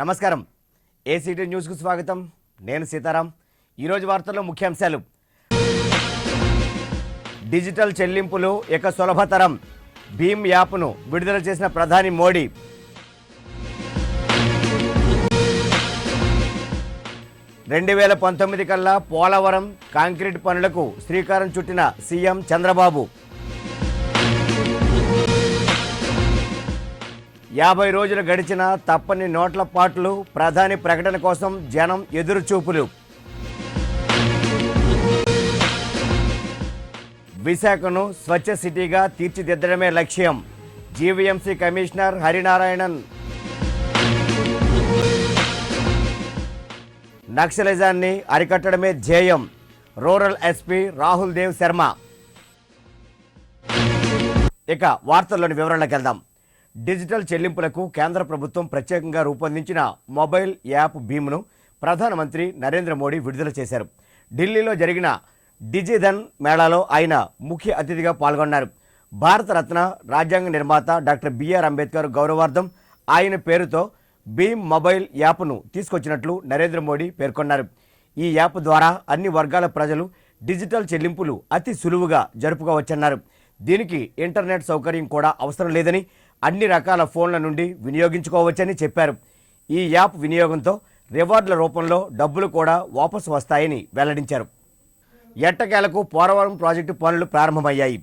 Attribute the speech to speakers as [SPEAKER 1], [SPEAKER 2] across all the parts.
[SPEAKER 1] నమస్కారం. ఏసీటీ న్యూస్కు స్వాగతం. నేను సీతారాం. ఈరోజు వార్తల్లో ముఖ్యాంశాలు. డిజిటల్ చెల్లింపులు ఇక సులభతరం. భీమ్ యాప్ను విడుదల చేసిన ప్రధాని మోడీ. రెండు 2019 కల్లా పోలవరం కాంక్రీట్ పనులకు శ్రీకారం చుట్టిన సీఎం చంద్రబాబు. 50 రోజులు గడిచిన తప్పని నోట్ల పాట్లు. ప్రధాని ప్రకటన కోసం జనం ఎదురుచూపులు. విశాఖను స్వచ్ఛ సిటీగా తీర్చిదిద్దడమే లక్ష్యం. GVMC commissioner Harinarayanan. నక్సలిజాన్ని అరికట్టడమే ధ్యేయం. Rural SP Rahul Dev Sharma. ఇక వార్తల్లోని వివరాలకు వెళ్దాం. డిజిటల్ చెల్లింపులకు కేంద్ర ప్రభుత్వం ప్రత్యేకంగా రూపొందించిన మొబైల్ యాప్ భీమ్ను ప్రధానమంత్రి నరేంద్ర మోడీ విడుదల చేశారు. ఢిల్లీలో జరిగిన డిజిధన్ మేళాలో ఆయన ముఖ్య అతిథిగా పాల్గొన్నారు. భారతరత్న రాజ్యాంగ నిర్మాత డాక్టర్ బిఆర్ అంబేద్కర్ గౌరవార్థం ఆయన పేరుతో భీమ్ మొబైల్ యాప్ను తీసుకొచ్చినట్లు నరేంద్ర మోడీ పేర్కొన్నారు. ఈ యాప్ ద్వారా అన్ని వర్గాల ప్రజలు డిజిటల్ చెల్లింపులు అతి సులువుగా జరుపుకోవచ్చన్నారు. దీనికి ఇంటర్నెట్ సౌకర్యం కూడా అవసరం లేదని, అన్ని రకాల ఫోన్ల నుండి వినియోగించుకోవచ్చని చెప్పారు. ఈ యాప్ వినియోగంతో రివార్డుల రూపంలో డబ్బులు కూడా వాపసు వస్తాయని వెల్లడించారు. ఎట్టకేలకు పోలవరం ప్రాజెక్టు పనులు ప్రారంభమయ్యాయి.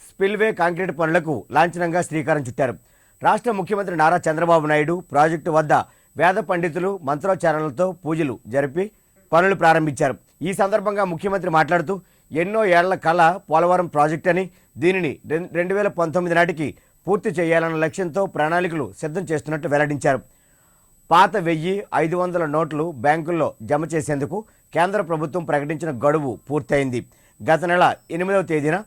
[SPEAKER 1] స్పిల్వే కాంక్రీట్ పనులకు లాంఛనంగా శ్రీకారం చుట్టారు. రాష్ట్ర ముఖ్యమంత్రి నారా చంద్రబాబు నాయుడు ప్రాజెక్టు వద్ద వేద పండితులు మంత్రోచ్చారణలతో పూజలు జరిపి పనులు ప్రారంభించారు. ఈ సందర్భంగా ముఖ్యమంత్రి మాట్లాడుతూ ఎన్నో ఏళ్ల కళ పోలవరం ప్రాజెక్టు అని, దీనిని 2019 నాటికి పూర్తి చేయాలన్న లక్ష్యంతో ప్రణాళికలు సిద్ధం చేస్తున్నట్టు వెల్లడించారు. పాత 1500 నోట్లు బ్యాంకుల్లో జమ చేసేందుకు కేంద్ర ప్రభుత్వం ప్రకటించిన గడువు పూర్తయింది. గత నెల 8వ తేదీన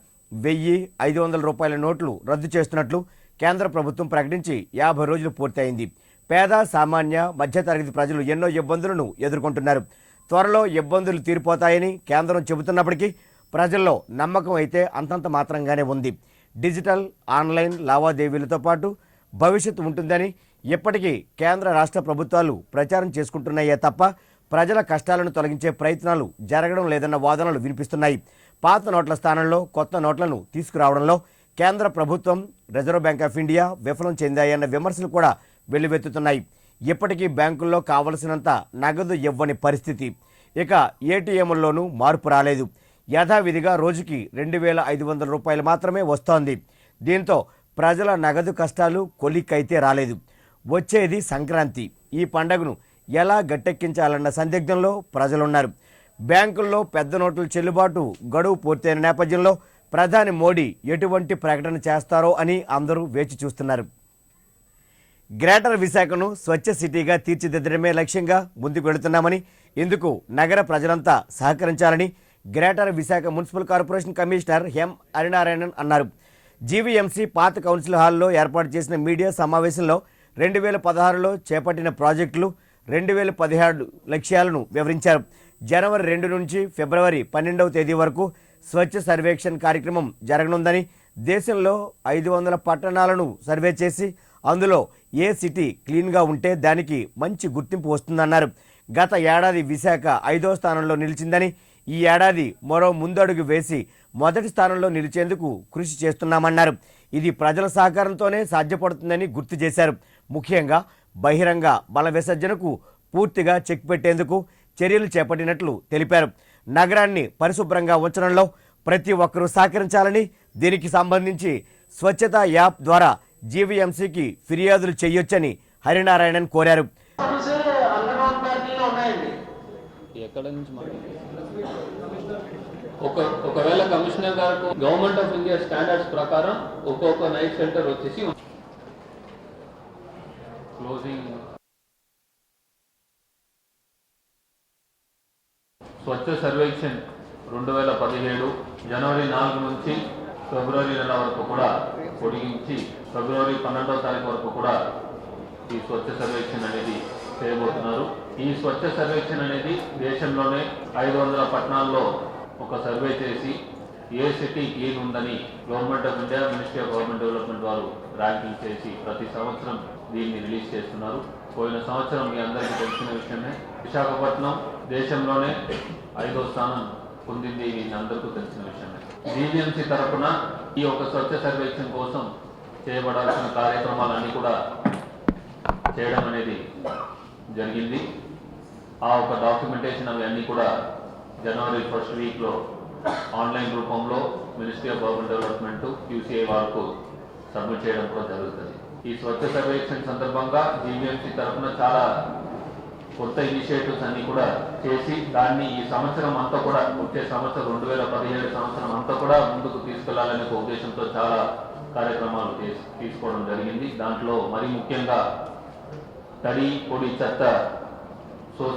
[SPEAKER 1] 1500 రూపాయల నోట్లు రద్దు చేస్తున్నట్లు కేంద్ర ప్రభుత్వం ప్రకటించి 50 రోజులు పూర్తయింది. పేద, సామాన్య, మధ్యతరగతి ప్రజలు ఎన్నో ఇబ్బందులను ఎదుర్కొంటున్నారు. త్వరలో ఇబ్బందులు తీరిపోతాయని కేంద్రం చెబుతున్నప్పటికీ ప్రజల్లో నమ్మకం అయితే అంతంత మాత్రంగానే ఉంది. డిజిటల్ ఆన్లైన్ లావాదేవీలతో పాటు భవిష్యత్తు ఉంటుందని ఇప్పటికీ కేంద్ర రాష్ట్ర ప్రభుత్వాలు ప్రచారం చేసుకుంటున్నాయే తప్ప ప్రజల కష్టాలను తొలగించే ప్రయత్నాలు జరగడం లేదన్న వాదనలు వినిపిస్తున్నాయి. పాత నోట్ల స్థానంలో కొత్త నోట్లను తీసుకురావడంలో కేంద్ర ప్రభుత్వం, రిజర్వ్ బ్యాంక్ ఆఫ్ ఇండియా విఫలం చెందాయన్న విమర్శలు కూడా వెల్లువెత్తుతున్నాయి. ఇప్పటికీ బ్యాంకుల్లో కావలసినంత నగదు ఇవ్వని పరిస్థితి. ఇక ఏటీఎంల్లోనూ మార్పు రాలేదు. యథావిధిగా రోజుకి 2500 రూపాయలు మాత్రమే వస్తోంది. దీంతో ప్రజల నగదు కష్టాలు కొలిక్కైతే రాలేదు. వచ్చేది సంక్రాంతి. ఈ పండుగను ఎలా గట్టెక్కించాలన్న సందిగ్ధంలో ప్రజలున్నారు. బ్యాంకుల్లో పెద్ద నోట్ల చెల్లుబాటు గడువు పూర్తయిన నేపథ్యంలో ప్రధాని మోడీ ఎటువంటి ప్రకటన చేస్తారో అని అందరూ వేచి చూస్తున్నారు. గ్రేటర్ విశాఖను స్వచ్ఛ సిటీగా తీర్చిదిద్దడమే లక్ష్యంగా ముందుకు వెళుతున్నామని, ఇందుకు నగర ప్రజలంతా సహకరించాలని greater Visakha municipal corporation commissioner M Harinarayanan అన్నారు. జీవీఎంసీ పాత కౌన్సిల్ హాల్లో ఏర్పాటు చేసిన మీడియా సమావేశంలో 2016లో చేపట్టిన ప్రాజెక్టులు, 2017 లక్ష్యాలను వివరించారు. జనవరి 2 నుంచి ఫిబ్రవరి 12వ తేదీ వరకు స్వచ్ఛ సర్వేక్షణ్ కార్యక్రమం జరగనుందని, దేశంలో 500 పట్టణాలను సర్వే చేసి అందులో ఏ సిటీ క్లీన్గా ఉంటే దానికి మంచి గుర్తింపు వస్తుందన్నారు. గత ఏడాది విశాఖ 5వ స్థానంలో నిలిచిందని, ఈ ఏడాది మరో ముందడుగు వేసి మొదటి స్థానంలో నిలిచేందుకు కృషి చేస్తున్నామన్నారు. ఇది ప్రజల సహకారంతోనే సాధ్యపడుతుందని గుర్తు చేశారు. ముఖ్యంగా బహిరంగ బల విసర్జనకు పూర్తిగా చెక్ పెట్టేందుకు చర్యలు చేపట్టినట్లు తెలిపారు. నగరాన్ని పరిశుభ్రంగా ఉంచడంలో ప్రతి ఒక్కరూ సహకరించాలని, దీనికి సంబంధించి స్వచ్ఛతా యాప్ ద్వారా జీవీఎంసీకి ఫిర్యాదులు చేయొచ్చని హరినారాయణన్ కోరారు.
[SPEAKER 2] ఒకవేళ కమిషనర్ గారు గవర్నమెంట్ ఆఫ్ ఇండియా స్టాండర్డ్స్ ప్రకారం ఒక్కొక్క నైట్ షెల్టర్ వచ్చేసి క్లోజింగ్ స్వచ్ఛ సర్వేక్షణ్ 2017 జనవరి 4 నుంచి ఫిబ్రవరి నెల వరకు కూడా పొడిగించి ఫిబ్రవరి 12వ తారీఖు వరకు కూడా ఈ స్వచ్ఛ సర్వేక్షణ్ అనేది చేయబోతున్నారు. ఈ స్వచ్ఛ సర్వేక్షణ్ అనేది దేశంలోనే 500 పట్టణాల్లో ఒక సర్వే చేసి ఏ సిటీ క్లీన్ ఉందని government of India, ministry of government development వారు ర్యాంకింగ్ చేసి ప్రతి సంవత్సరం దీన్ని రిలీజ్ చేస్తున్నారు. పోయిన సంవత్సరం మీ అందరికీ తెలిసిన విషయమే, విశాఖపట్నం దేశంలోనే 5వ స్థానం పొందింది. మీ అందరికీ తెలిసిన విషయమే. జీవీఎంసీ తరఫున ఈ ఒక స్వచ్ఛ సర్వేక్షణ కోసం చేయబడాల్సిన కార్యక్రమాలన్నీ కూడా చేయడం అనేది జరిగింది. ఆ ఒక డాక్యుమెంటేషన్ అవన్నీ కూడా జనవరి 1st వీక్లో ఆన్లైన్ రూపంలో ministry of urban development QCI వారికి సబ్మిట్ చేయడం కూడా జరుగుతుంది. ఈ స్వచ్ఛ సర్వేక్షణ సందర్భంగా జీవీఎంసీ తరఫున చాలా కొత్త ఇనిషియేటివ్స్ అన్ని కూడా చేసి దాన్ని ఈ సంవత్సరం అంతా కూడా వచ్చే సంవత్సరం 2017 సంవత్సరం అంతా కూడా ముందుకు తీసుకెళ్లాలనే ఒక ఉద్దేశంతో చాలా కార్యక్రమాలు తీసుకోవడం జరిగింది. దాంట్లో మరి ముఖ్యంగా తడి పొడి చెత్త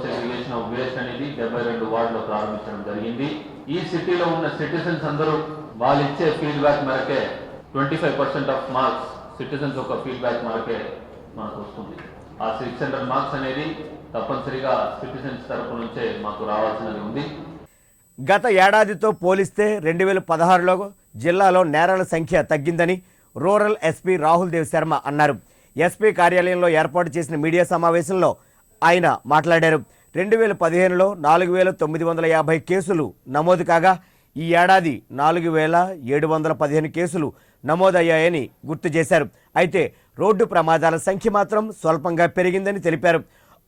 [SPEAKER 2] సెగ్రిగేషన్ ఆఫ్ వేస్ట్ అనేది 72 వార్డులో ప్రారంభించడం జరిగింది. ఈ సిటీలో ఉన్న సిటిజన్స్ అందరూ వాళ్ళు ఇచ్చే ఫీడ్బ్యాక్ మేరకే 25% ఆఫ్ మార్క్స్ సిటిజన్స్ ఒక ఫీడ్బ్యాక్ మేరకే మనకు వస్తుంది. ఆ 600 మార్క్స్ అనేది తప్పనిసరిగా సిటిజన్స్ తరపు నుంచే మాకు రావాల్సినది ఉంది.
[SPEAKER 1] గత ఏడాదితో పోలిస్తే 2016లో జిల్లాలో నేరాల సంఖ్య తగ్గిందని రూరల్ ఎస్పీ రాహుల్ దేవ్ శర్మ అన్నారు. ఎస్పీ కార్యాలయంలో ఏర్పాటు చేసిన మీడియా సమావేశంలో ఆయన మాట్లాడారు. 2015లో 4950 కేసులు నమోదు కాగా ఈ ఏడాది 4715 కేసులు నమోదయ్యాయని గుర్తు చేశారు. అయితే రోడ్డు ప్రమాదాల సంఖ్య మాత్రం స్వల్పంగా పెరిగిందని తెలిపారు.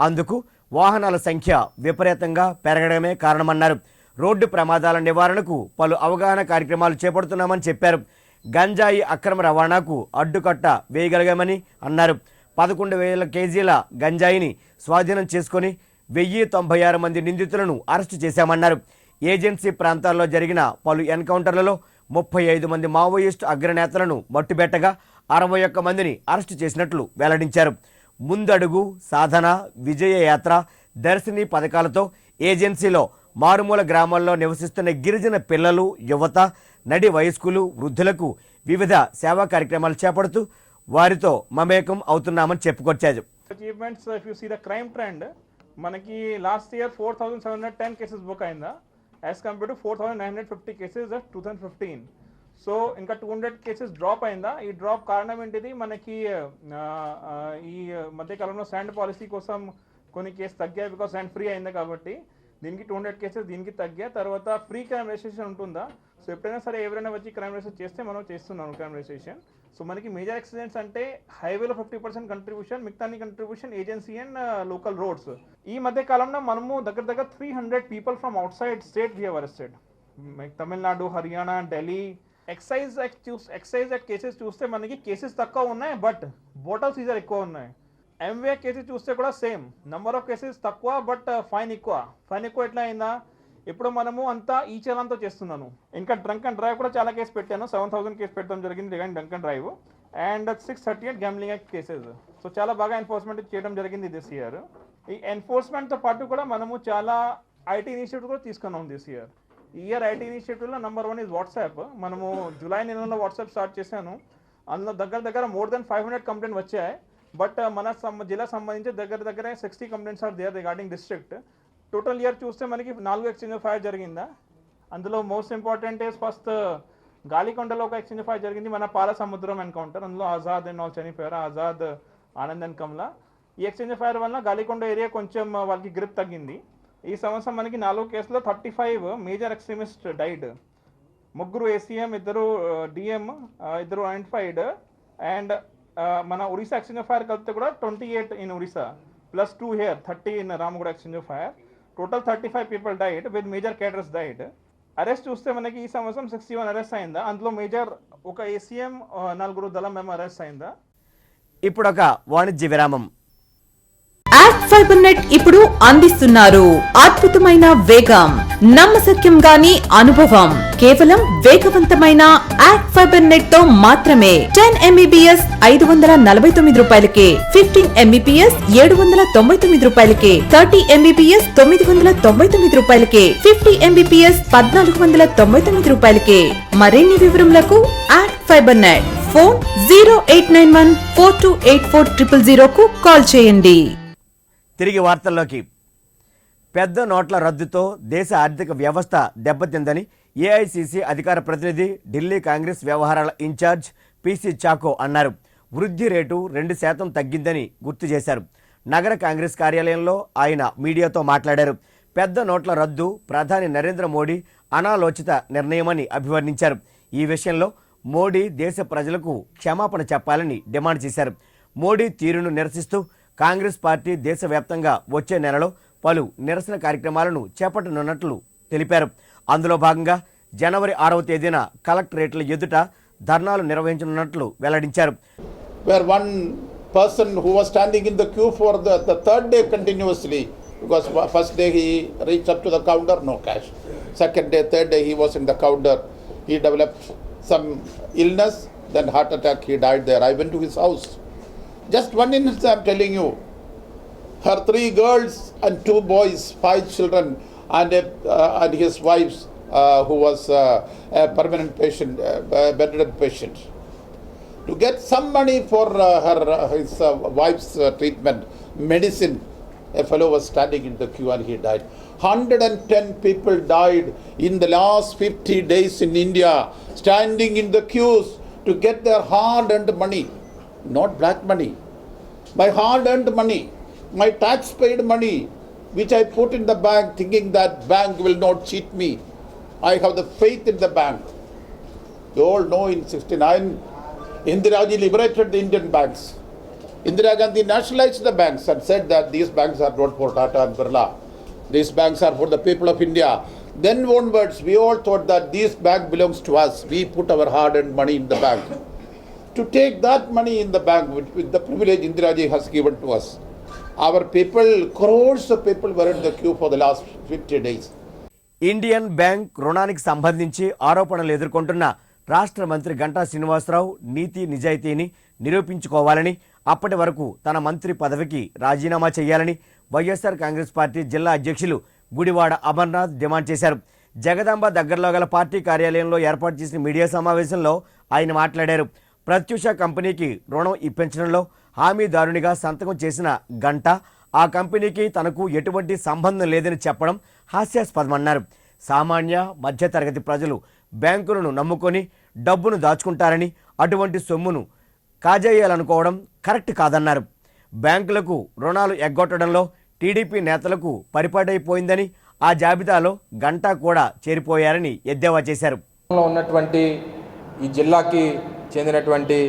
[SPEAKER 1] అందుకు వాహనాల సంఖ్య విపరీతంగా పెరగడమే కారణమన్నారు. రోడ్డు ప్రమాదాల నివారణకు పలు అవగాహన కార్యక్రమాలు చేపడుతున్నామని చెప్పారు. గంజాయి అక్రమ రవాణాకు అడ్డుకట్ట వేయగలిగామని అన్నారు. 11,000 కేజీల గంజాయిని స్వాధీనం చేసుకుని 1096 మంది నిందితులను అరెస్టు చేశామన్నారు. ఏజెన్సీ ప్రాంతాల్లో జరిగిన పలు ఎన్కౌంటర్లలో 35 మంది మావోయిస్టు అగ్రనేతలను మట్టుబెట్టగా 61 మందిని అరెస్టు చేసినట్లు వెల్లడించారు. ముందడుగు, సాధన, విజయ యాత్ర, దర్శిని పథకాలతో ఏజెన్సీలో మారుమూల గ్రామాల్లో నివసిస్తున్న గిరిజన పిల్లలు, యువత, నడి వయస్కులు, వృద్ధులకు వివిధ సేవా కార్యక్రమాలు చేపడుతూ వారితో మమేకం అవుతున్నామని చెప్పుకొచ్చారు.
[SPEAKER 3] Achievements, if you see the crime trend, మనకి లాస్ట్ ఇయర్ 4710 కేసెస్ బుక్ అయిందా as compare to 4950 cases 2015. So ఇంకా 200 కేసెస్ డ్రాప్ అయిందా. ఈ డ్రాప్ కారణం ఏంటిది, మనకి ఈ మధ్యకాలంలో శాండ్ పాలసీ కోసం కొన్ని కేసు తగ్గాయి. బికాస్ శాండ్ ఫ్రీ అయింది కాబట్టి దీనికి 200 కేసెస్ దీనికి తగ్గాయి. తర్వాత ఫ్రీ క్రైమ్ రిజిస్ట్రేషన్ ఉంటుందా. సో ఎప్పుడైనా సరే ఎవరైనా వచ్చి క్రైమ్ రిజిస్టర్ చేస్తే మనం చేస్తున్నాం క్రైమ్ రిజిస్ట్రేషన్. సో మనకి మేజర్ యాక్సిడెంట్స్ అంటే హైవేలో 50% కంట్రిబ్యూషన్, మిగతాని contribution agency and local roads. ఈ మధ్య కాలంలో మనము దగ్గర 300 people from outside state we have arrested. Tamil Nadu, Haryana, Delhi. Excise act cases చూస్తే మనకి కేసెస్ తక్కువ ఉన్నాయి, బట్ బోటల్ సీజర్ ఎక్కువ ఉన్నాయి. ఎంవే కేసెస్ చూస్తే కూడా సేమ్ నెంబర్ ఆఫ్ కేసెస్ తక్కువ, బట్ ఫైన్ ఎక్కువ ఎట్లా అయిందా, ఇప్పుడు మనము అంతా ఈ చలాన్తో చేస్తున్నాను. ఇంకా డ్రంక్ అండ్ డ్రైవ్ కూడా చాలా కేసు పెట్టాను. 7000 కేసు పెట్టడం జరిగింది regarding drunk and drive and 638 gambling act cases. So చాలా బాగా ఎన్ఫోర్స్మెంట్ చేయడం జరిగింది దిస్ ఇయర్. ఈ ఎన్ఫోర్స్మెంట్తో పాటు కూడా మనము చాలా ఐటీ ఇనిషియేటివ్ కూడా తీసుకున్నాం దిస్ ఇయర్. ఈ ఇయర్ ఐటీ ఇనిషియేటివ్లో నెంబర్ 1 ఇస్ వాట్సాప్. మనము జూలై నెలలో వాట్సాప్ స్టార్ట్ చేశాను. అందులో దగ్గర మోర్ దెన్ 500 కంప్లైంట్ వచ్చాయి. బట్ మన జిల్లా సంబంధించి దగ్గర 60 complaints are there regarding district. Total year చూస్తే మనకి 4 ఎక్స్చేంజ్ ఆఫ్ ఫైర్ జరిగిందా. అందులో మోస్ట్ ఇంపార్టెంట్ ఇస్ ఫస్ట్ గాలికొండలో ఒక ఎక్స్చేంజ్ ఆఫ్ ఫైర్ జరిగింది, మన పాల సముద్రం ఎన్కౌంటర్. అందులో ఆజాద్ అండ్ ఆల్ చనిపోయారు, ఆజాద్, ఆనంద్ అండ్ కమలా. ఈ ఎక్స్చేంజ్ ఆఫ్ ఫైర్ వల్ల గాలికొండ ఏరియా కొంచెం వాళ్ళకి గ్రిప్ తగ్గింది. ఈ సంవత్సరం మనకి 4 కేసులో 35 major extremist died. 3 ACM, 2 DM, 2 identified. And మన ఒడిశా ఎక్స్చేంజ్ ఆఫ్ ఫైర్ కలిపితే కూడా 28 in Odisha plus 2 here 30 in Ramaguda exchange of fire. Total 35 people died with major cadres died. Arrest చూస్తే మనకి ఈ సంవత్సరం 61 అరెస్ట్ అయిందా. అందులో మేజర్ ఒక ACM, 4 దళం మేము అరెస్ట్ అయిందా.
[SPEAKER 1] ఇప్పుడు ఒక వాణిజ్య విరామం.
[SPEAKER 4] యాక్ట్ ఫైబర్ నెట్ ఇప్పుడు అందిస్తున్నారు అద్భుతమైన వేగం, నమ్మశక్యం గాని అనుభవం. కేవలం వేగవంతమైన యాక్ట్ ఫైబర్ నెట్ తో మాత్రమే 10 MBPS 549 రూపాయలకే, 15 MBPS 799 రూపాయలకే, 30 MBPS 999 రూపాయలకే, 50 MBPS 1499 రూపాయలకే. మరిన్ని వివరములకు యాక్ట్ ఫైబర్ నెట్ ఫోన్ 0891428400 కు కాల్ చేయండి.
[SPEAKER 1] తిరిగి వార్తల్లోకి. పెద్ద నోట్ల రద్దుతో దేశ ఆర్థిక వ్యవస్థ దెబ్బతిందని ఏఐసిసి అధికార ప్రతినిధి, ఢిల్లీ కాంగ్రెస్ వ్యవహారాల ఇన్ఛార్జ్ PC చాకో అన్నారు. వృద్ధి రేటు 2% తగ్గిందని గుర్తు చేశారు. నగర కాంగ్రెస్ కార్యాలయంలో ఆయన మీడియాతో మాట్లాడారు. పెద్ద నోట్ల రద్దు ప్రధాని నరేంద్ర మోడీ అనాలోచిత నిర్ణయమని అభివర్ణించారు. ఈ విషయంలో మోడీ దేశ ప్రజలకు క్షమాపణ చెప్పాలని డిమాండ్ చేశారు. మోడీ తీరును నిరసిస్తూ కాంగ్రెస్ పార్టీ దేశవ్యాప్తంగా వచ్చే నెలలో పలు నిరసన కార్యక్రమాలను చేపట్టనున్నట్లు తెలిపారు. అందులో భాగంగా జనవరి 6వ తేదీన కలెక్టరేట్ల ఎదుట ధర్నాలు నిర్వహించనున్నట్లు వెల్లడించారు.
[SPEAKER 5] Where one person who was standing in the queue for the third day continuously, because first day he reached up to the counter, no cash. Second day, third day he was in the counter. He developed some illness, then heart attack, he died there. I went to his house. Just one instance I am telling you. Her 3 girls and 2 boys, 5 children, and his wife who was a permanent patient, bedridden patient. To get some money for his wife's treatment, medicine, a fellow was standing in the queue and he died. 110 people died in the last 50 days in India, standing in the queues to get their hard-earned money, not black money. My hard-earned money, my tax-paid money, which I put in the bank thinking that bank will not cheat me. I have the faith in the bank. You all know in 69, Indira Ji liberated the Indian banks. Indira Gandhi nationalized the banks and said that these banks are not for Tata and Birla. These banks are for the people of India. Then onwards, we all thought that this bank belongs to us. We put our hard-earned money in the bank. To take that money in the bank with the privilege Indira Ji has given to us. Our people, crores of people were in the queue for the last 50 days.
[SPEAKER 1] Indian bank రుణానికి సంబంధించి ఆరోపణలు ఎదుర్కొంటున్న రాష్ట్ర మంత్రి గంటా శ్రీనివాసరావు నీతి నిజాయితీని నిరూపించుకోవాలని, అప్పటి వరకు తన మంత్రి పదవికి రాజీనామా చేయాలని వైఎస్ఆర్ కాంగ్రెస్ పార్టీ జిల్లా అధ్యక్షులు గుడివాడ అమర్నాథ్ డిమాండ్ చేశారు. జగదాంబ దగ్గరలో గల పార్టీ కార్యాలయంలో ఏర్పాటు చేసిన మీడియా సమావేశంలో ఆయన మాట్లాడారు. ప్రత్యూష కంపెనీకి రుణం ఇప్పించడంలో హామీదారునిగా సంతకం చేసిన గంటా ఆ కంపెనీకి తనకు ఎటువంటి సంబంధం లేదని చెప్పడం హాస్యాస్పదమన్నారు. సామాన్య మధ్యతరగతి ప్రజలు బ్యాంకులను నమ్ముకొని డబ్బును దాచుకుంటారని, అటువంటి సొమ్మును కాజేయాలనుకోవడం కరెక్ట్ కాదన్నారు. బ్యాంకులకు రుణాలు ఎగ్గొట్టడంలో టీడీపీ నేతలకు పరిపాటైపోయిందని, ఆ జాబితాలో గంటా కూడా చేరిపోయారని ఎద్దేవా చేశారు.
[SPEAKER 6] ఉన్నటువంటి ఈ జిల్లాకి చెందినటువంటి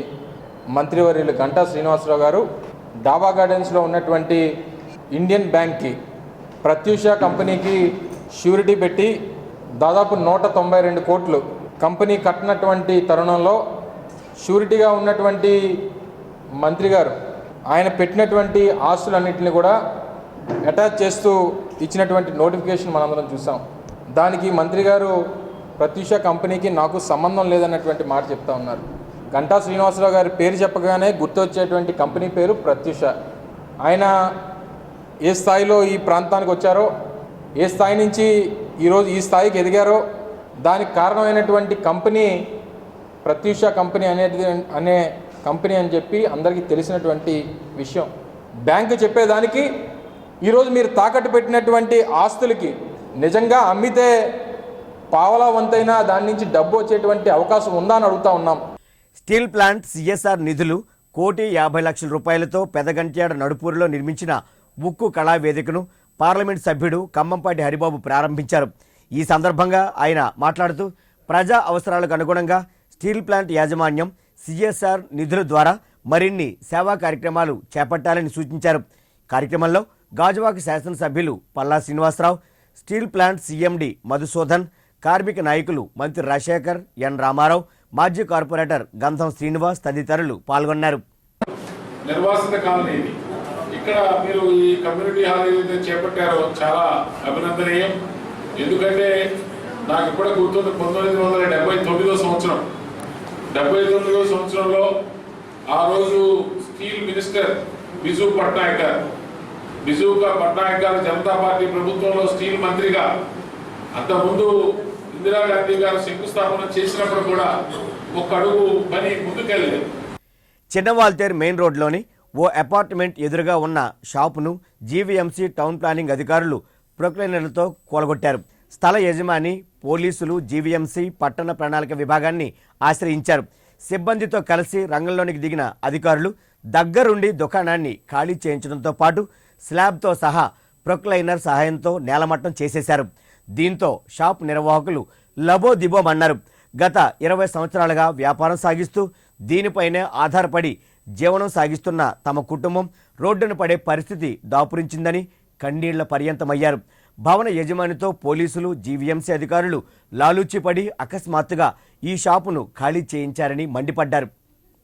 [SPEAKER 6] మంత్రివర్యులు గంటా శ్రీనివాసరావు గారు డాబా గార్డెన్స్లో ఉన్నటువంటి ఇండియన్ బ్యాంక్కి ప్రత్యూష కంపెనీకి ష్యూరిటీ పెట్టి దాదాపు 192 కోట్లు కంపెనీ కట్టినటువంటి తరుణంలో ష్యూరిటీగా ఉన్నటువంటి మంత్రి గారు ఆయన పెట్టినటువంటి ఆస్తులన్నింటినీ కూడా అటాచ్ చేస్తూ ఇచ్చినటువంటి నోటిఫికేషన్ మనందరం చూసాం. దానికి మంత్రి గారు ప్రత్యూష కంపెనీకి నాకు సంబంధం లేదన్నటువంటి మాట చెప్తా ఉన్నారు. గంటా శ్రీనివాసరావు గారి పేరు చెప్పగానే గుర్తొచ్చేటువంటి కంపెనీ పేరు ప్రత్యూష. ఆయన ఏ స్థాయిలో ఈ ప్రాంతానికి వచ్చారో, ఏ స్థాయి నుంచి ఈరోజు ఈ స్థాయికి ఎదిగారో దానికి కారణమైనటువంటి కంపెనీ ప్రత్యూష కంపెనీ అనే కంపెనీ అని చెప్పి అందరికీ తెలిసినటువంటి విషయం. బ్యాంకు చెప్పేదానికి ఈరోజు మీరు తాకట్టు పెట్టినటువంటి ఆస్తులకి నిజంగా అమ్మితే పావలా వంతైనా దాని నుంచి డబ్బు వచ్చేటువంటి అవకాశం ఉందా అని అడుగుతా ఉన్నాం.
[SPEAKER 1] స్టీల్ ప్లాంట్ సిఎస్ఆర్ నిధులు 1,50,00,000 రూపాయలతో పెదగంట్యాడ నడుపూరులో నిర్మించిన ఉక్కు కళా వేదికను పార్లమెంట్ సభ్యుడు కమ్మంపాటి హరిబాబు ప్రారంభించారు. ఈ సందర్భంగా ఆయన మాట్లాడుతూ ప్రజా అవసరాలకు అనుగుణంగా స్టీల్ ప్లాంట్ యాజమాన్యం సిఎస్ఆర్ నిధుల ద్వారా మరిన్ని సేవా కార్యక్రమాలు చేపట్టాలని సూచించారు. కార్యక్రమంలో గాజువాక శాసనసభ్యులు Palla Srinivasa Rao, steel plant CMD Madhusudan, కార్మిక నాయకులు మంత్రి రాజశేఖర్, ఎన్ రామారావు, మాజీ కార్పొరేటర్ గంధం శ్రీనివాస్ తదితరులు పాల్గొన్నారు.
[SPEAKER 7] నిర్వాసిత కాలనీ ఇది. ఇక్కడ మీరు ఈ కమ్యూనిటీ హాల్ ఏదైతే చేపట్టారో చాలా అభినందనీయం. ఎందుకంటే నాకు ఇప్పుడే గుర్తుంది 1979వ సంవత్సరం. 79వ సంవత్సరంలో ఆ రోజు స్టీల్ మినిస్టర్ బిజు పట్నాయక్ గారు జనతా పార్టీ ప్రభుత్వంలో స్టీల్ మంత్రిగా, అంతకుముందు ఇందిరాగాంధీ గారు శంకుస్థాపన చేసినప్పుడు కూడా ఒక అడుగు పని ముందుకెళ్ళలేదు.
[SPEAKER 1] చిన్నవాల్తేరు మెయిన్ రోడ్లోని ఓ అపార్ట్మెంట్ ఎదురుగా ఉన్న షాపును జీవీఎంసీ టౌన్ ప్లానింగ్ అధికారులు ప్రొక్లైనర్లతో కూలగొట్టారు. స్థల యజమాని, పోలీసులు జీవీఎంసీ పట్టణ ప్రణాళిక విభాగాన్ని ఆశ్రయించారు. సిబ్బందితో కలిసి రంగంలోనికి దిగిన అధికారులు దగ్గరుండి దుకాణాన్ని ఖాళీ చేయించడంతో పాటు స్లాబ్తో సహా ప్రొక్లైనర్ సహాయంతో నేలమట్టం చేసేశారు. దీంతో షాప్ నిర్వాహకులు లబోదిబోమన్నారు. గత 20 సంవత్సరాలుగా వ్యాపారం సాగిస్తూ దీనిపైనే ఆధారపడి జీవనం సాగిస్తున్న తమ కుటుంబం రోడ్డున పడే పరిస్థితి దాపురించిందని కన్నీళ్ల పర్యంతమయ్యారు. భవన యజమానితో పోలీసులు, జీవీఎంసీ అధికారులు లాలూచిపడి అకస్మాత్తుగా ఈ షాపును ఖాళీ చేయించారని మండిపడ్డారు.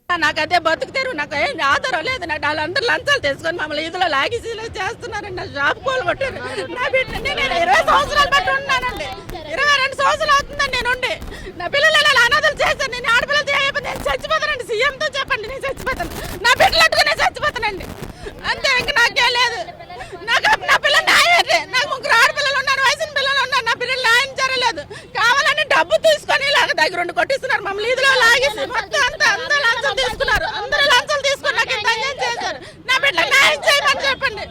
[SPEAKER 8] నాకు అదే బతుకుతారు, నాకు ఏం ఆధారం లేదు. నాకు వాళ్ళందరూ లంచాలు తీసుకొని మమ్మల్ని ఇదిలో లాగి చేస్తున్నారండి. నా షాప్ కోల్గొట్టారు. నా బిడ్డ నేను 20 సంవత్సరాలు బట్టి ఉన్నానండి. 22 సంవత్సరాలు అవుతుందండి నేనుండి. నా పిల్లలు ఇలా అనాథలు చేశాను. నేను ఆడపిల్లలు చేయకపోతే నేను చచ్చిపోతానండి. సీఎంతో చెప్పండి, నేను చచ్చిపోతాను. నా బిడ్డలు అట్టుకుని నేను చచ్చిపోతానండి. అంతే, ఇంక నాకేం లేదు. నాకు నా పిల్లలు న్యాయం, నాకు 3 ఆడపిల్లలు ఉన్నారు, వయసున్న పిల్లలు ఉన్నారు. నా పిల్లలు న్యాయం జరగలేదు. కావాలని డబ్బు తీసుకొని ఇలాగ దగ్గరుండి కొట్టిస్తున్నారు. మమ్మల్ని ఇదిలో లాగేసి మొత్తం అంతా అందరూ లంచాలు తీసుకున్నారు. అందరూ లంచాలు తీసుకుని నాకు ఇంత అన్యాయం చేశారు. నా బిడ్డలు న్యాయం చేయమని చెప్పండి.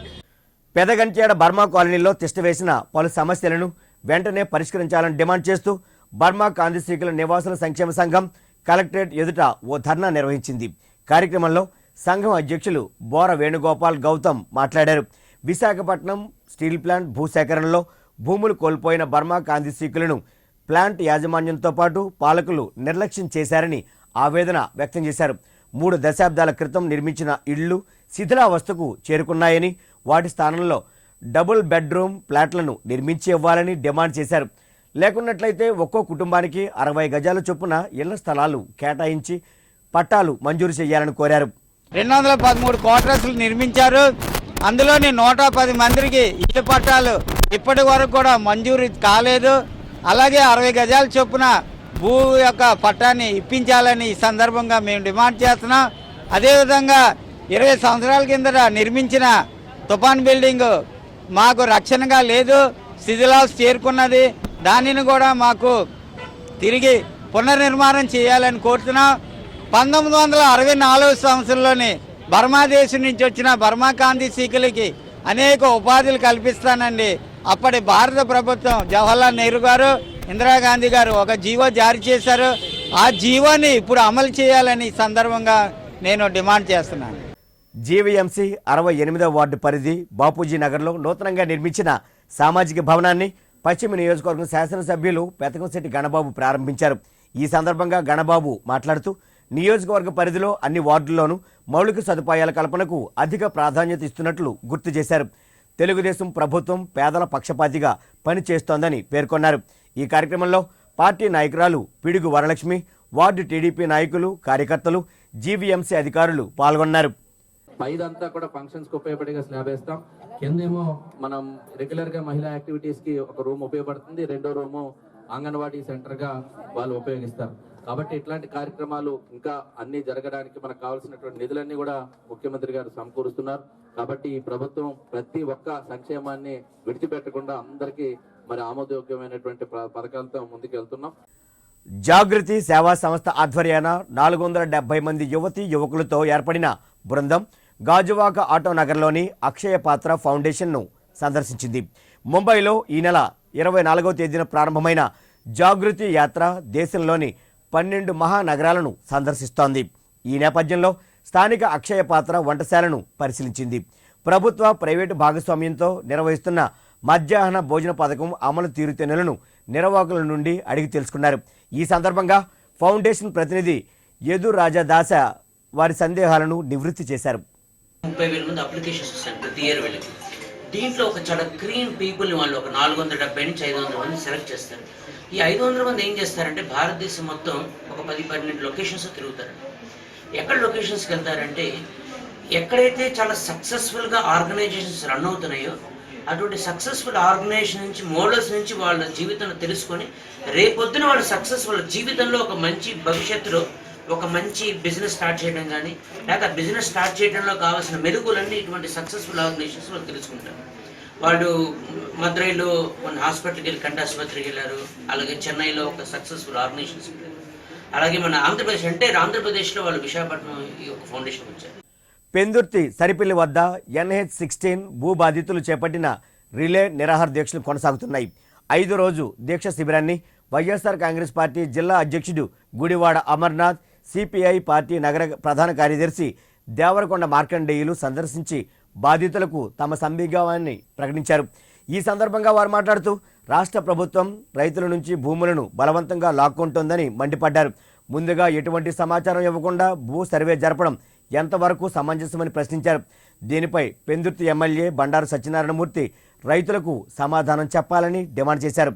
[SPEAKER 1] పెదగంచేడ బర్మా కాలనీలో తిష్టవేసిన పలు సమస్యలను వెంటనే పరిష్కరించాలని డిమాండ్ చేస్తూ బర్మా కాందిశ్రీకుల నివాసుల సంక్షేమ సంఘం కలెక్టరేట్ ఎదుట ఓ ధర్నా నిర్వహించింది. కార్యక్రమంలో సంఘం అధ్యక్షులు బోర వేణుగోపాల్ గౌతమ్ మాట్లాడారు. విశాఖపట్నం స్టీల్ ప్లాంట్ భూసేకరణలో భూములు కోల్పోయిన బర్మా కాందిశ్రీకులను ప్లాంట్ యాజమాన్యంతో పాటు పాలకులు నిర్లక్ష్యం చేశారని ఆవేదన వ్యక్తం చేశారు. 3 దశాబ్దాల క్రితం నిర్మించిన ఇళ్లు శిథిలావస్థకు చేరుకున్నాయని, వాటి స్థానంలో డబుల్ బెడ్రూమ్ ఫ్లాట్లను నిర్మించి ఇవ్వాలని డిమాండ్ చేశారు. లేకున్నట్లయితే ఒక్కో కుటుంబానికి 60 గజాల చొప్పున ఇళ్ల స్థలాలు కేటాయించి పట్టాలు మంజూరు చేయాలని కోరారు.
[SPEAKER 9] 213 క్వార్టర్స్లు నిర్మించారు. అందులోని 110 మందికి ఇళ్ల పట్టాలు ఇప్పటి వరకు కూడా మంజూరు కాలేదు. అలాగే 60 గజాల చొప్పున భూ యొక్క పట్టాన్ని ఇప్పించాలని ఈ సందర్భంగా మేము డిమాండ్ చేస్తున్నాం. అదేవిధంగా 20 సంవత్సరాల కిందట నిర్మించిన తుఫాన్ బిల్డింగ్ మాకు రక్షణగా లేదు, శిథిలావస్థ చేరుకున్నది. దానిని కూడా మాకు తిరిగి పునర్నిర్మాణం చేయాలని కోరుతున్నాం. 1964 సంవత్సరంలోని బర్మా దేశం నుంచి వచ్చిన బర్మా కాందిశ్రీకులకి అనేక ఉపాధులు కల్పిస్తానండి అప్పటి భారత ప్రభుత్వం జవహర్లాల్ నెహ్రూ గారు, ఇందిరాగాంధీ గారు ఒక జీవో జారీ చేశారు. ఆ జీవోని ఇప్పుడు అమలు చేయాలని ఈ సందర్భంగా నేను డిమాండ్ చేస్తున్నాను.
[SPEAKER 1] జీవీఎంసీ 68వ వార్డు పరిధి బాపూజీ నగర్లో నూతనంగా నిర్మించిన సామాజిక భవనాన్ని పశ్చిమ నియోజకవర్గం శాసనసభ్యులు పెతకంశెట్టి గణబాబు ప్రారంభించారు. ఈ సందర్భంగా గణబాబు మాట్లాడుతూ నియోజకవర్గ పరిధిలో అన్ని వార్డుల్లోనూ మౌలిక సదుపాయాల కల్పనకు అధిక ప్రాధాన్యత ఇస్తున్నట్లు గుర్తు చేశారు. తెలుగుదేశం ప్రభుత్వం పేదల పక్షపాతిగా పనిచేస్తోందని పేర్కొన్నారు. ఈ కార్యక్రమంలో పార్టీ నాయకురాలు పిడుగు వరలక్ష్మి, వార్డు టీడీపీ నాయకులు, కార్యకర్తలు, జీవీఎంసీ అధికారులు పాల్గొన్నారు.
[SPEAKER 10] పైదంతా కూడా ఫంక్షన్స్ కి ఉపయోగపడేగా స్లాబ్ వేస్తాం. కిందేమో మనం రెగ్యులర్ గా మహిళా యాక్టివిటీస్ కి ఒక రూమ్ ఉపయోగపడుతుంది, రెండో రూము అంగన్వాడీ సెంటర్ గా వాళ్ళు ఉపయోగిస్తారు. కాబట్టి ఇట్లాంటి కార్యక్రమాలు ఇంకా అన్ని జరగడానికి మనకు కావాల్సినటువంటి నిధులన్నీ కూడా ముఖ్యమంత్రి గారు సమకూరుస్తున్నారు. కాబట్టి ఈ ప్రభుత్వం ప్రతి ఒక్క సంక్షేమాన్ని విడిచిపెట్టకుండా అందరికీ మరి ఆమోదయోగ్యమైనటువంటి పథకాలతో ముందుకు వెళ్తున్నాం.
[SPEAKER 1] జాగృతి సేవా సంస్థ ఆధ్వర్యాన 470 మంది యువతీ యువకులతో ఏర్పడిన బృందం గాజువాక ఆటో నగర్లోని అక్షయ పాత్ర ఫౌండేషన్ను సందర్శించింది. ముంబైలో ఈ నెల 24వ తేదీన ప్రారంభమైన జాగృతి యాత్ర దేశంలోని 12 మహానగరాలను సందర్శిస్తోంది. ఈ నేపథ్యంలో స్థానిక అక్షయ పాత్ర వంటశాలను పరిశీలించింది. ప్రభుత్వ ప్రైవేటు భాగస్వామ్యంతో నిర్వహిస్తున్న మధ్యాహ్న భోజన పథకం అమలు తీరుతెన్నులను నిర్వాహకుల నుండి అడిగి తెలుసుకున్నారు. ఈ సందర్భంగా ఫౌండేషన్ ప్రతినిధి యదు రాజదాస వారి సందేహాలను నివృత్తి చేశారు.
[SPEAKER 11] 30,000 మంది అప్లికేషన్స్ వస్తాయి ప్రతి ఇయర్ వీళ్ళకి. దీంట్లో ఒక చాలా క్రీమ్ పీపుల్ని వాళ్ళు ఒక 470 నుంచి 500 మంది సెలెక్ట్ చేస్తారు. ఈ 500 మంది ఏం చేస్తారంటే భారతదేశం మొత్తం ఒక 10-12 లొకేషన్స్ తిరుగుతారు. ఎక్కడ లొకేషన్స్కి వెళ్తారంటే ఎక్కడైతే చాలా సక్సెస్ఫుల్గా ఆర్గనైజేషన్స్ రన్ అవుతున్నాయో అటువంటి సక్సెస్ఫుల్ ఆర్గనైజేషన్ నుంచి మోడల్స్ నుంచి వాళ్ళ జీవితంలో తెలుసుకొని రేపొద్దున వాళ్ళ సక్సెస్ఫుల్ జీవితంలో ఒక మంచి భవిష్యత్తులో ఒక మంచి బిజినెస్ స్టార్ట్ చేయడం కానీ లేక బిజినెస్ స్టార్ట్ చేయడంలో కావాల్సిన మెరుగులన్నీ ఇటువంటి సక్సెస్ఫుల్ ఆర్గనైజేషన్స్ వాళ్ళు తెలుసుకుంటారు. వాళ్ళు మదురైలో కొన్ని హాస్పిటల్కి వెళ్ళి కంటి ఆసుపత్రికి వెళ్ళారు. అలాగే చెన్నైలో ఒక సక్సెస్ఫుల్ ఆర్గనైజేషన్స్ వెళ్ళారు. అలాగే మన ఆంధ్రప్రదేశ్ అంటే ఆంధ్రప్రదేశ్లో వాళ్ళు విశాఖపట్నం ఈ ఒక ఫౌండేషన్ వచ్చారు.
[SPEAKER 1] పెందుర్తి సరిపిల్లి వద్ద NH-16 భూ బాధితులు చేపట్టిన రిలే నిరాహార దీక్షలు కొనసాగుతున్నాయి. 5 రోజు దీక్ష శిబిరాన్ని వైఎస్ఆర్ కాంగ్రెస్ పార్టీ జిల్లా అధ్యక్షుడు గుడివాడ అమర్నాథ్, సిపిఐ పార్టీ నగర ప్రధాన కార్యదర్శి దేవరకొండ మార్కండేయులు సందర్శించి బాధితులకు తమ సంఘీభావాన్ని ప్రకటించారు. ఈ సందర్భంగా వారు మాట్లాడుతూ రాష్ట్ర ప్రభుత్వం రైతుల నుంచి భూములను బలవంతంగా లాక్కుంటోందని మండిపడ్డారు. ముందుగా ఎటువంటి సమాచారం ఇవ్వకుండా భూ సర్వే జరపడం ఎంతవరకు సమంజసమని ప్రశ్నించారు. దీనిపై పెందుర్తి ఎమ్మెల్యే బండారు సత్యనారాయణమూర్తి రైతులకు సమాధానం చెప్పాలని డిమాండ్ చేశారు.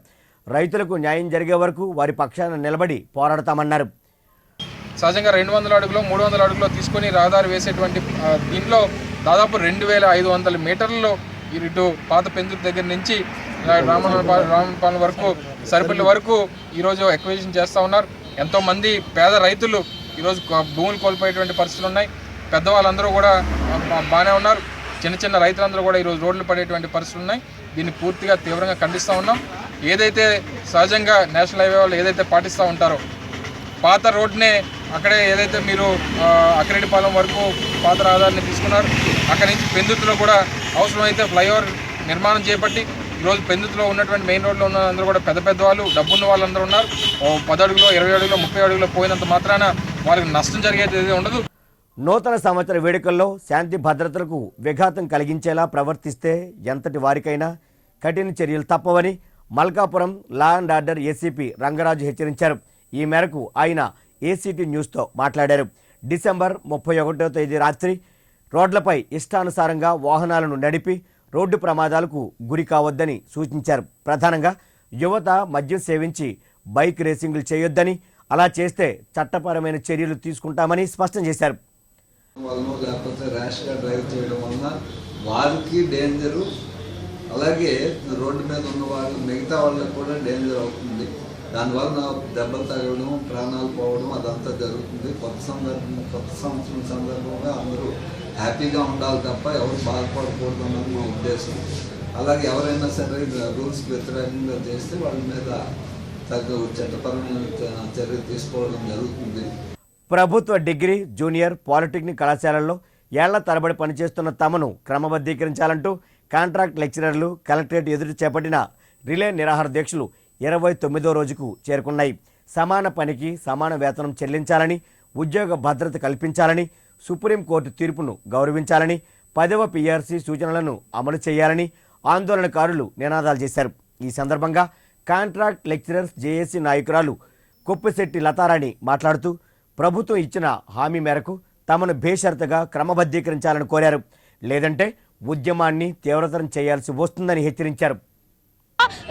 [SPEAKER 1] రైతులకు న్యాయం జరిగే వరకు వారి పక్షాన నిలబడి పోరాడతామన్నారు.
[SPEAKER 6] సహజంగా 200 అడుగులో 300 అడుగులో తీసుకొని రహదారి వేసేటువంటి దీంట్లో దాదాపు 2500 మీటర్లలో ఇటు పాత పెందుర్తి దగ్గర నుంచి రామపాలెం వరకు సరిపల్లి వరకు ఈరోజు ఎక్విజిషన్ చేస్తూ ఉన్నారు. ఎంతోమంది పేద రైతులు ఈరోజు భూములు కోల్పోయేటువంటి పరిస్థితులు ఉన్నాయి. పెద్దవాళ్ళందరూ కూడా బాగానే ఉన్నారు. చిన్న చిన్న రైతులందరూ కూడా ఈరోజు రోడ్లు పడేటువంటి పరిస్థితులు ఉన్నాయి. దీన్ని పూర్తిగా తీవ్రంగా ఖండిస్తూ ఉన్నాం. ఏదైతే సహజంగా నేషనల్ హైవే వాళ్ళు ఏదైతే పాటిస్తూ ఉంటారో పాత రోడ్నే అక్కడే ఏదైతే మీరు అక్కిరెడ్డిపాలెం వరకు పాత రహదారిని తీసుకున్నారు, అక్కడి నుంచి పెందుర్తిలో కూడా అవసరమైతే ఫ్లైఓవర్ నిర్మాణం చేపట్టి ఈరోజు పెందుర్తిలో ఉన్నటువంటి మెయిన్ రోడ్లో ఉన్న అందరూ కూడా పెద్ద పెద్ద వాళ్ళు డబ్బున్న వాళ్ళందరూ ఉన్నారు. 10 అడుగులో 20 అడుగులో 30 అడుగులో పోయినంత మాత్రాన వాళ్ళకి నష్టం జరిగేది ఉండదు.
[SPEAKER 1] నూతన సంవత్సర వేడుకల్లో శాంతి భద్రతలకు విఘాతం కలిగించేలా ప్రవర్తిస్తే ఎంతటి వారికైనా కఠిన చర్యలు తప్పవని Malkapuram law and order ACP Rangaraju హెచ్చరించారు. ఈ మేరకు ఆయన ఏసీటీ న్యూస్తో మాట్లాడారు. డిసెంబర్ 31వ తేదీ రాత్రి రోడ్లపై ఇష్టానుసారంగా వాహనాలను నడిపి రోడ్డు ప్రమాదాలకు గురి కావద్దని సూచించారు. ప్రధానంగా యువత మద్యం సేవించి బైక్ రేసింగ్లు చేయొద్దని, అలా చేస్తే చట్టపరమైన చర్యలు తీసుకుంటామని స్పష్టం చేశారు.
[SPEAKER 12] లేకపోతే ర్యాష్గా డ్రైవ్ చేయడం వలన వారికి డేంజరు, అలాగే రోడ్డు మీద ఉన్న వాళ్ళు మిగతా వాళ్ళకి కూడా డేంజర్ అవుతుంది. దానివల్ల దెబ్బలు తగలడం, ప్రాణాలు పోవడం అదంతా జరుగుతుంది. కొత్త సంవత్సరం సందర్భంగా అందరూ హ్యాపీగా ఉండాలి తప్ప ఎవరు బాధపడకూడదు అన్నది మా ఉద్దేశం. అలాగే ఎవరైనా సరే రూల్స్కి వ్యతిరేకంగా చేస్తే వాళ్ళ మీద చట్టపరమైన చర్య తీసుకోవడం జరుగుతుంది.
[SPEAKER 1] ప్రభుత్వ డిగ్రీ, జూనియర్, పాలిటెక్నిక్ కళాశాలల్లో ఏళ్ల తరబడి పనిచేస్తున్న తమను క్రమబద్ధీకరించాలంటూ కాంట్రాక్ట్ లెక్చరర్లు కలెక్టరేట్ ఎదురు చేపట్టిన రిలే నిరాహార దీక్షలు 29వ రోజుకు చేరుకున్నాయి. సమాన పనికి సమాన వేతనం చెల్లించాలని, ఉద్యోగ భద్రత కల్పించాలని, సుప్రీంకోర్టు తీర్పును గౌరవించాలని, 10వ PRC సూచనలను అమలు చేయాలని ఆందోళనకారులు నినాదాలు చేశారు. ఈ సందర్భంగా కాంట్రాక్ట్ లెక్చరర్స్ జేఏసీ నాయకురాలు కొప్పిశెట్టి లతారాణి మాట్లాడుతూ ప్రభుత్వం ఇచ్చిన హామీ మేరకు తమను బేషరతుగా క్రమబద్ధీకరించాలని కోరారు. లేదంటే ఉద్యమాన్ని తీవ్రతరం చేయాల్సి వస్తుందని హెచ్చరించారు.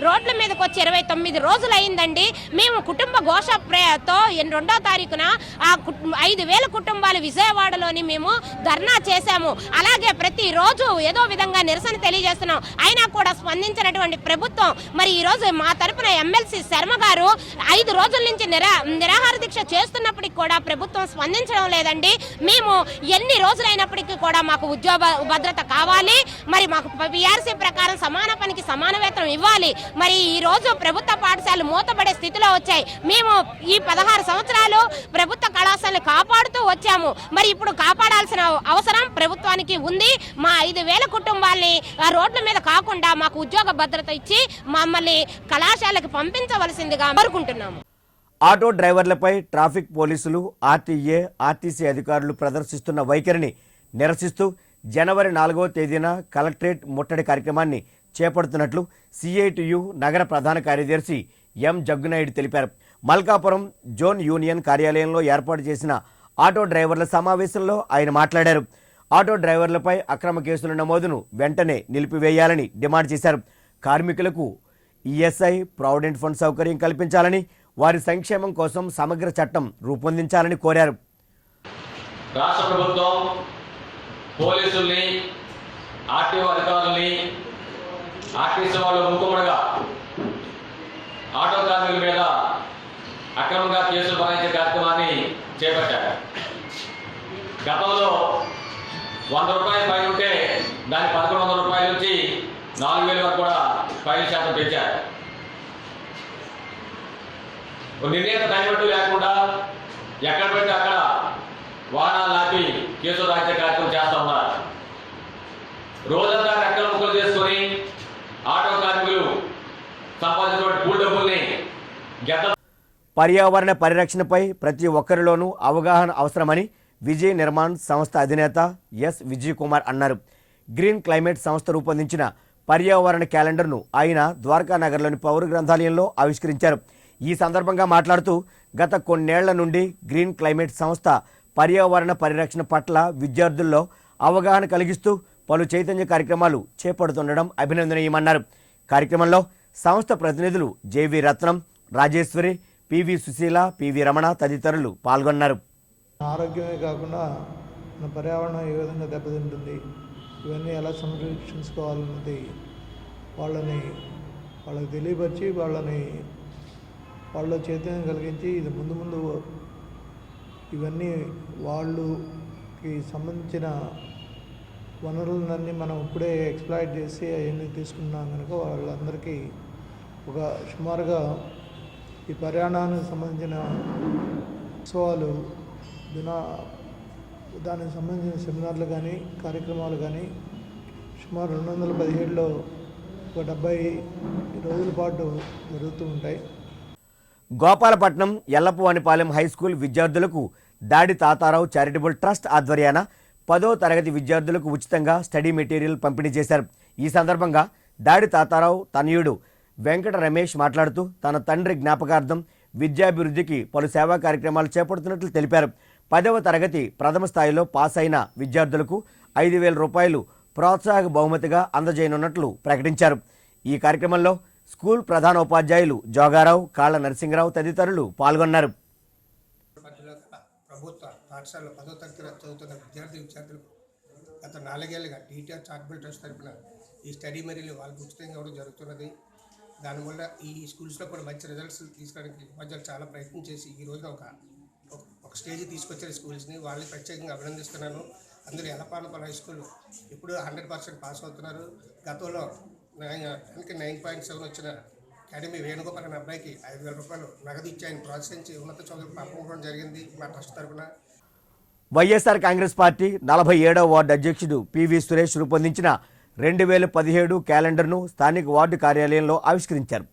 [SPEAKER 13] రోడ్ల మీదకి వచ్చి 29 రోజులు అయిందండి. మేము కుటుంబ ఘోషతో 2వ తారీఖున 5,000 కుటుంబాలు విజయవాడలోని మేము ధర్నా చేశాము. అలాగే ప్రతిరోజు ఏదో విధంగా నిరసన తెలియజేస్తున్నాం. అయినా కూడా స్పందించినటువంటి ప్రభుత్వం మరి ఈరోజు మా తరపున ఎమ్మెల్సీ శర్మ గారు 5 రోజుల నుంచి నిరాహార దీక్ష చేస్తున్నప్పటికీ కూడా ప్రభుత్వం స్పందించడం లేదండి. మేము ఎన్ని రోజులైనప్పటికీ కూడా మాకు ఉద్యోగ భద్రత కావాలి, మరి మాకు PRC ప్రకారం సమాన పనికి సమాన వేతనం ఇవ్వాలి. మరి ఈ రోజు ప్రభుత్వ పాఠశాలలు మూతపడే స్థితిలో వచ్చాయి. మేము ఈ 16 సంవత్సరాలు ప్రభుత్వ కళాశాలను కాపాడుతూ వచ్చాము. మరి ఇప్పుడు కాపాడాల్సిన అవసరం ప్రభుత్వానికి ఉంది. మా 5,000 కుటుంబాలని రోడ్ల మీద కాకుండా మాకు ఉద్యోగ భద్రత ఇచ్చి మమ్మల్ని కళాశాలకు పంపించవలసిందిగా కోరుకుంటున్నాము.
[SPEAKER 1] ఆటో డ్రైవర్లపై ట్రాఫిక్ పోలీసులు, ఆర్టీఏ, ఆర్టీసీ అధికారులు ప్రదర్శిస్తున్న వైఖరిని నిరసిస్తూ జనవరి 4వ తేదీన కలెక్టరేట్ ముట్టడి కార్యక్రమాన్ని చేపడుతున్నట్లు సిఐటియు నగర ప్రధాన కార్యదర్శి ఎం జగ్గునాయుడు తెలిపారు. మల్కాపురం జోన్ యూనియన్ కార్యాలయంలో ఏర్పాటు చేసిన ఆటో డ్రైవర్ల సమావేశంలో ఆయన మాట్లాడారు. ఆటో డ్రైవర్లపై అక్రమ కేసుల నమోదును వెంటనే నిలిపివేయాలని డిమాండ్ చేశారు. కార్మికులకు ఈఎస్ఐ, ప్రావిడెంట్ ఫండ్ సౌకర్యం కల్పించాలని, వారి సంక్షేమం కోసం సమగ్ర చట్టం రూపొందించాలని కోరారు.
[SPEAKER 2] రాష్ట్ర ప్రభుత్వం పోలీసుల్ని, ఆర్టీఓ అధికారుల్ని, ఆర్టీసీ వాళ్ళు ముక్కుమడగా ఆటో కార్మికుల మీద అక్రమంగా కేసులు బనాయించే కార్యక్రమాన్ని చేపట్టారు. గతంలో 100 రూపాయలు ఫైన్ ఉంటే దాన్ని 1,100 రూపాయల నుంచి 4,000 వరకు కూడా ఫైన్ శాతం పెంచారు. నిర్ణీత టైం లేకుండా ఎక్కడ పెడితే అక్కడ వాహనాలు ఆపి కేసులు రాయించే కార్యక్రమం చేస్తూ ఉన్నారు. రోజంతా రెక్కల ముక్కలు చేసుకొని ఆటో కార్మికులు సంపాదించిన పూల్ డబ్బుల్ని
[SPEAKER 1] పర్యావరణ పరిరక్షణపై ప్రతి ఒక్కరిలోనూ అవగాహన అవసరమని విజయ్ నిర్మాణ్ సంస్థ అధినేత ఎస్ విజయ్ కుమార్ అన్నారు. గ్రీన్ క్లైమేట్ సంస్థ రూపొందించిన పర్యావరణ క్యాలెండర్ను ఆయన ద్వారకా నగర్లోని పౌర గ్రంథాలయంలో ఆవిష్కరించారు. ఈ సందర్భంగా మాట్లాడుతూ గత కొన్నేళ్ల నుండి గ్రీన్ క్లైమేట్ సంస్థ పర్యావరణ పరిరక్షణ పట్ల విద్యార్థుల్లో అవగాహన కలిగిస్తూ పలు చైతన్య కార్యక్రమాలు చేపడుతుండడం అభినందనీయమన్నారు. కార్యక్రమంలో సంస్థ ప్రతినిధులు జేవి రత్నం, రాజేశ్వరి, పివి సుశీల, పివి రమణ తదితరులు పాల్గొన్నారు.
[SPEAKER 14] ఆరోగ్యమే కాకుండా మన పర్యావరణం ఏ విధంగా దెబ్బతింటుంది, ఇవన్నీ ఎలా సంరక్షించుకోవాలన్నది వాళ్ళకి తెలియపరిచి వాళ్ళ చైతన్యం కలిగించి ఇది ముందు ఇవన్నీ వాళ్ళకి సంబంధించిన వనరులన్నీ మనం ఇప్పుడే ఎక్స్ప్లాయిట్ చేసి అవన్నీ తీసుకున్నాం కనుక వాళ్ళందరికీ ఒక సుమారుగా ఈ పర్యావరణానికి సంబంధించిన ఉత్సవాలు దానికి సంబంధించిన సెమినార్లు కానీ కార్యక్రమాలు కానీ సుమారు 217లో ఒక 70 రోజుల పాటు జరుగుతూ ఉంటాయి.
[SPEAKER 1] గోపాలపట్నం ఎల్లప్పవానిపాలెం హైస్కూల్ విద్యార్థులకు దాడి తాతారావు చారిటబుల్ ట్రస్ట్ ఆధ్వర్యాన 10వ తరగతి విద్యార్థులకు ఉచితంగా స్టడీ మెటీరియల్ పంపిణీ చేశారు. ఈ సందర్భంగా దాడి తాతారావు తనయుడు వెంకట రమేష్ మాట్లాడుతూ తన తండ్రి జ్ఞాపకార్థం విద్యాభివృద్ధికి పలు సేవా కార్యక్రమాలు చేపడుతున్నట్లు తెలిపారు. 10వ తరగతి ప్రథమ స్థాయిలో పాస్ అయిన విద్యార్థులకు 5,000 రూపాయలు ప్రోత్సాహక బహుమతిగా అందజేయనున్నట్లు ప్రకటించారు. ఈ కార్యక్రమంలో స్కూల్ ప్రధానోపాధ్యాయులు జోగారావు, కాళ్ళ నరసింగరావు తదితరులు పాల్గొన్నారు.
[SPEAKER 15] ప్రభుత్వ పాఠశాలలో 10వ తరగతి చదువుతున్న విద్యార్థులకు గత 4 ఏళ్ళుగా టీటీఆర్ చారిటబుల్ ట్రస్ట్ తరఫున ఈ స్టడీ మెటీరియల్ వాళ్ళకి ఉచితంగా ఇవ్వడం జరుగుతున్నది. దానివల్ల ఈ స్కూల్స్లో కూడా మంచి రిజల్ట్స్ తీసుకోవడానికి ఉపాధ్యాయులు చాలా ప్రయత్నం చేసి ఈ రోజున ఒక స్టేజ్ తీసుకొచ్చారు స్కూల్స్ని. వాళ్ళని ప్రత్యేకంగా అభినందిస్తున్నాను. అందరూ ఎల్లపానపల్లి హై స్కూల్ ఇప్పుడు 100% పాస్ అవుతున్నారు. గతంలో 9.7 వచ్చిన అకాడమీ వేణుగోపాల్ అనే అబ్బాయికి 5,000 రూపాయలు నగదు ఇచ్చి ఆయన ప్రోత్సహించి ఉన్నత చదువుకు పంపడం జరిగింది మా ట్రస్ట్ తరఫున.
[SPEAKER 1] వైఎస్ఆర్ కాంగ్రెస్ పార్టీ 47వ వార్డు అధ్యక్షుడు పివి సురేష్ రూపొందించిన 2017 క్యాలెండర్ను స్థానిక వార్డు కార్యాలయంలో ఆవిష్కరించారు.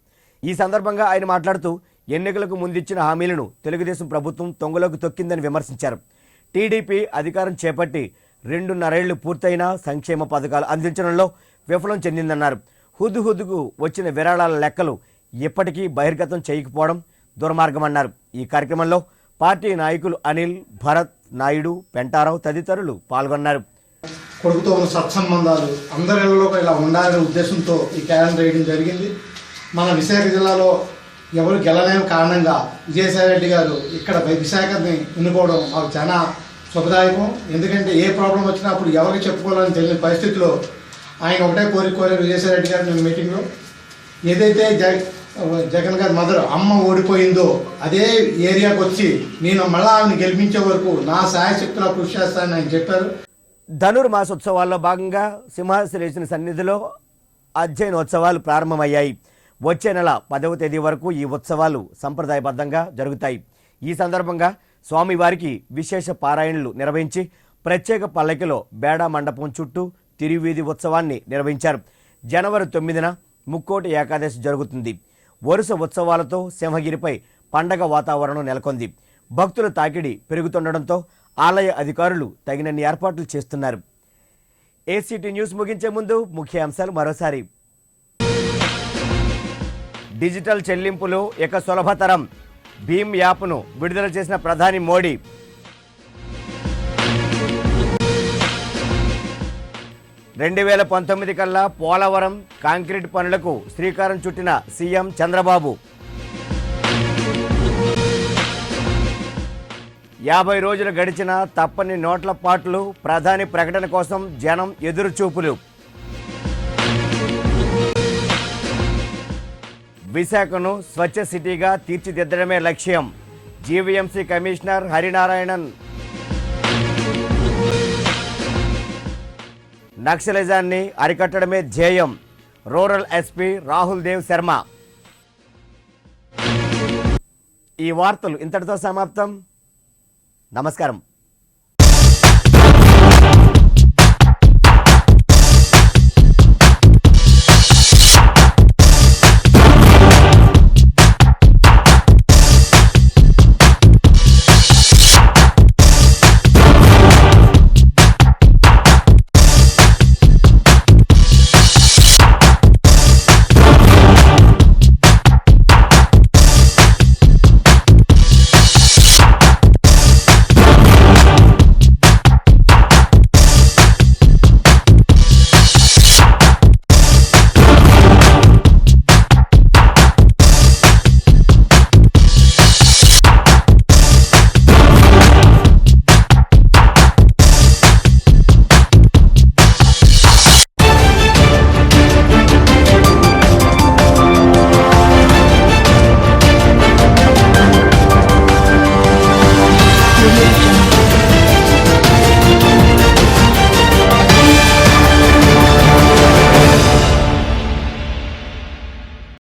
[SPEAKER 1] ఈ సందర్భంగా ఆయన మాట్లాడుతూ ఎన్నికలకు ముందిచ్చిన హామీలను తెలుగుదేశం ప్రభుత్వం తొంగలోకి తొక్కిందని విమర్శించారు. టీడీపీ అధికారం చేపట్టి 2.5 ఏళ్లు పూర్తయినా సంక్షేమ పథకాలు అందించడంలో విఫలం చెందిందన్నారు. హుద్దుకు వచ్చిన విరాళాల లెక్కలు ఇప్పటికీ బహిర్గతం చేయకపోవడం దుర్మార్గమన్నారు. ఈ కార్యక్రమంలో పార్టీ నాయకులు అనిల్, భరత్, నాయుడు, పెంటారావు తదితరులు పాల్గొన్నారు.
[SPEAKER 14] కొడుకుతో ఉన్న సత్సంబంధాలు అందరిలో ఇలా ఉండాలనే ఉద్దేశంతో ఈ క్యాలెండర్ వేయడం జరిగింది. మన విశాఖ జిల్లాలో ఎవరు గెలలేని కారణంగా విజయసాయిరెడ్డి గారు ఇక్కడ విశాఖని ఎన్నుకోవడం మాకు చాలా శుభదాయకం. ఎందుకంటే ఏ ప్రాబ్లం వచ్చినా అప్పుడు ఎవరికి చెప్పుకోవాలని తెలియని పరిస్థితిలో ఆయన ఒకటే కోరారు విజయసాయిరెడ్డి గారు. నేను మీటింగ్లో ఏదైతే జగన్ గారి మదర్ అమ్మ ఓడిపోయిందో అదే ఏరియాకి వచ్చి నేను మళ్ళా ఆమెను గెలిపించే వరకు నా సాయశక్తిలో కృషి చేస్తానని ఆయన చెప్పారు.
[SPEAKER 1] ధనుర్మాసోత్సవాల్లో భాగంగా సింహాచలేశ్వరుని సన్నిధిలో అధ్యయనోత్సవాలు ప్రారంభమయ్యాయి. వచ్చే నెల 10వ తేదీ వరకు ఈ ఉత్సవాలు సంప్రదాయబద్ధంగా జరుగుతాయి. ఈ సందర్భంగా స్వామివారికి విశేష పారాయణలు నిర్వహించి ప్రత్యేక పల్లకిలో బేడా మండపం చుట్టూ తిరువీధి ఉత్సవాన్ని నిర్వహించారు. జనవరి 9న ముక్కోటి ఏకాదశి జరుగుతుంది. వరుస ఉత్సవాలతో సింహగిరిపై పండగ వాతావరణం నెలకొంది. భక్తుల తాకిడి పెరుగుతుండటంతో ఆలయ అధికారులు తగినన్ని ఏర్పాట్లు చేస్తున్నారు. ఏసీటీ న్యూస్ ముగించే ముందు ముఖ్యాంశాలు మరోసారి. డిజిటల్ చెల్లింపులు ఇక సులభతరం. భీమ్ యాప్ను విడుదల చేసిన ప్రధాని మోడీ. (2019) కల్లా పోలవరం కాంక్రీట్ పనులకు శ్రీకారం చుట్టిన సీఎం చంద్రబాబు. 50 రోజులు గడిచినా తప్పని నోట్ల పాట్లు. ప్రధాని ప్రకటన కోసం జనం ఎదురుచూపులు. విశాఖను స్వచ్ఛ సిటీగా తీర్చిదిద్దడమే లక్ష్యం. GVMC commissioner Harinarayanan. నక్సలిజాన్ని అరికట్టడమే ధ్యేయం. Rural SP Rahul Dev Sharma. ఈ వార్తలు ఇంతటితో సమాప్తం. నమస్కారం.